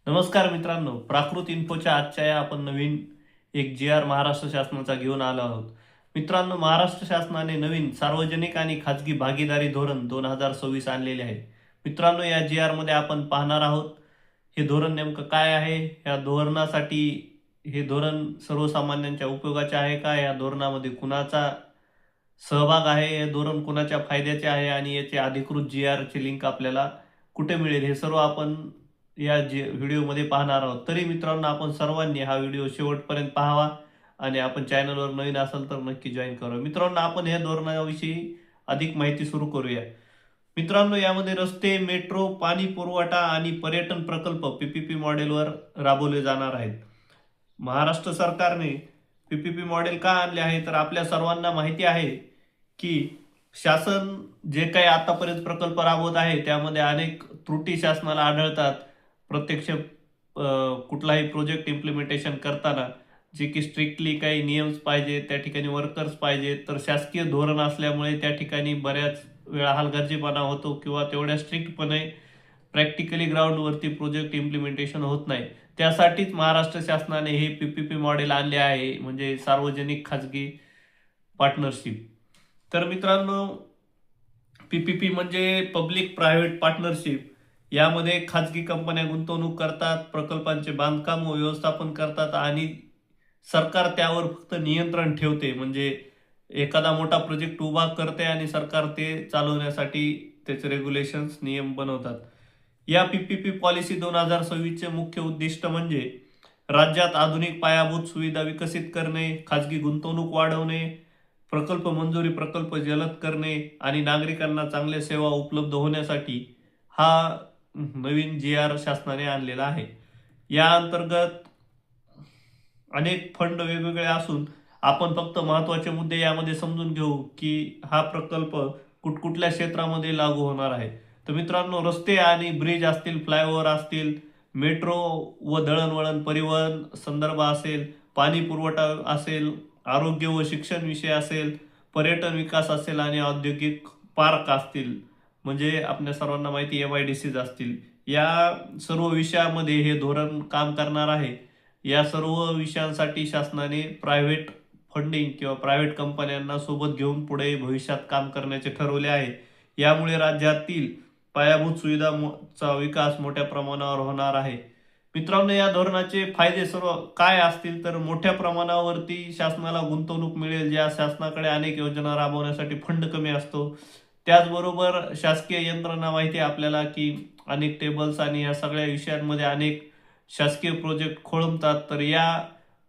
नमस्कार मित्रांनो, प्राकृत इन्फोच्या आजच्या या आपण नवीन एक महाराष्ट्र शासनाचा घेऊन आलो आहोत. मित्रांनो, महाराष्ट्र शासनाने नवीन सार्वजनिक आणि खाजगी भागीदारी धोरण 2026 आणलेले आहे. मित्रांनो, या मध्ये आपण पाहणार आहोत हे धोरण नेमकं काय आहे, या धोरणासाठी हे धोरण सर्वसामान्यांच्या उपयोगाचे आहे का, या धोरणामध्ये कुणाचा सहभाग आहे, हे धोरण कुणाच्या फायद्याचे आहे आणि याचे अधिकृत ची लिंक आपल्याला कुठे मिळेल, हे सर्व आपण या व्हिडिओमध्ये पाहणार आहोत. तरी मित्रांनो, आपण सर्वांनी हा व्हिडिओ शेवटपर्यंत पाहावा आणि आपण चॅनलवर नवीन असाल तर नक्की जॉईन करा. मित्रांनो, आपण या धोरणाविषयी अधिक माहिती सुरू करूया. मित्रांनो, यामध्ये रस्ते, मेट्रो, पाणी पुरवठा आणि पर्यटन प्रकल्प पीपीपी मॉडेलवर राबवले जाणार आहेत. महाराष्ट्र सरकारने पीपीपी मॉडेल का आणले आहे, तर आपल्या सर्वांना माहिती आहे की शासन जे काही आतापर्यंत प्रकल्प राबवत आहे त्यामध्ये अनेक त्रुटी शासनाला आढळतात. प्रत्यक्ष कुठलाही प्रोजेक्ट इम्प्लिमेंटेशन करताना जे की स्ट्रिक्टली काही नियम्स पाहिजे, त्या ठिकाणी वर्कर्स पाहिजे, तर शासकीय धोरण असल्यामुळे त्या ठिकाणी बऱ्याच वेळा हलगर्जीपणा होतो किंवा तेवढ्या स्ट्रिक्टपणे प्रॅक्टिकली ग्राउंडवरती प्रोजेक्ट इम्प्लिमेंटेशन होत नाही. त्यासाठीच महाराष्ट्र शासनाने हे पीपीपी मॉडेल आणले आहे, म्हणजे सार्वजनिक खाजगी पार्टनरशिप. तर मित्रांनो, पीपीपी म्हणजे पब्लिक प्रायव्हेट पार्टनरशिप. यामध्ये खाजगी कंपन्या गुंतवणूक करतात, प्रकल्पांचे बांधकाम व व्यवस्थापन करतात आणि सरकार त्यावर फक्त नियंत्रण ठेवते. म्हणजे एखादा मोठा प्रोजेक्ट उभा करते आणि सरकार ते चालवण्यासाठी त्याचे रेग्युलेशन्स, नियम बनवतात. या पीपीपी पॉलिसी 2026 चे मुख्य उद्दिष्ट म्हणजे राज्यात आधुनिक पायाभूत सुविधा विकसित करणे, खाजगी गुंतवणूक वाढवणे, प्रकल्प मंजुरी प्रकल्प जलद करणे आणि नागरिकांना चांगल्या सेवा उपलब्ध होण्यासाठी हा नवीन शासनाने आणलेला आहे. या अंतर्गत अनेक फंड वेगवेगळे असून आपण फक्त महत्वाचे मुद्दे यामध्ये समजून घेऊ की हा प्रकल्प कुठकुठल्या क्षेत्रामध्ये लागू होणार आहे. तर मित्रांनो, रस्ते आणि ब्रिज असतील, फ्लायओव्हर असतील, मेट्रो व दळणवळण परिवहन संदर्भ असेल, पाणी पुरवठा असेल, आरोग्य व शिक्षण विषय असेल, पर्यटन विकास असेल आणि औद्योगिक पार्क असतील, म्हणजे आपल्या सर्वांना माहिती MIDCs असतील, या सर्व विषयामध्ये हे धोरण काम करणार आहे. या सर्व विषयांसाठी शासनाने प्रायव्हेट फंडिंग किंवा प्रायव्हेट कंपन्यांना सोबत घेऊन पुढे भविष्यात काम करण्याचे ठरवले आहे. यामुळे राज्यातील पायाभूत सुविधांचा विकास मोठ्या प्रमाणावर होणार आहे. मित्रांनो, या धोरणाचे फायदे सर्व काय असतील, तर मोठ्या प्रमाणावरती शासनाला गुंतवणूक मिळेल. ज्या शासनाकडे अनेक योजना राबवण्यासाठी फंड कमी असतो. त्याचबरोबर शासकीय यंत्रणा माहिती आहे आपल्याला की अनेक टेबल्स आणि या सगळ्या विषयांमध्ये अनेक शासकीय प्रोजेक्ट खोळंबतात. तर या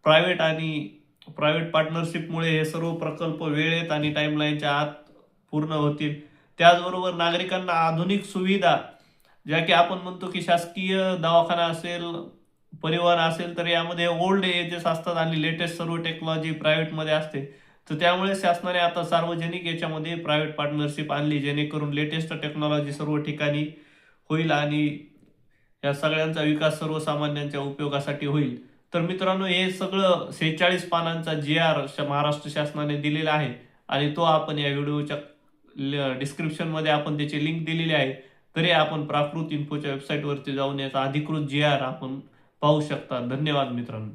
प्रायव्हेट पार्टनरशिपमुळे हे सर्व प्रकल्प वेळेत आणि टाइमलाईनच्या आत पूर्ण होतील. त्याचबरोबर नागरिकांना आधुनिक सुविधा, ज्या की आपण म्हणतो की शासकीय दवाखाना असेल, परिवहन असेल, तर यामध्ये ओल्ड एजेस असतात आणि लेटेस्ट सर्व टेक्नॉलॉजी प्रायव्हेटमध्ये असते. तर त्यामुळे शासनाने आता सार्वजनिक याच्यामध्ये प्रायव्हेट पार्टनरशिप आणली, जेणेकरून लेटेस्ट टेक्नॉलॉजी सर्व ठिकाणी होईल आणि या सगळ्यांचा विकास सर्वसामान्यांच्या उपयोगासाठी होईल. तर मित्रांनो, हे सगळं 46 पानांचा महाराष्ट्र शासनाने दिलेला आहे आणि तो आपण या व्हिडिओच्या डिस्क्रिप्शनमध्ये आपण त्याची लिंक दिलेली आहे. तरी आपण प्राकृत इन्फोच्या वेबसाईटवरती जाऊन याचा अधिकृत आपण पाहू शकता. धन्यवाद मित्रांनो.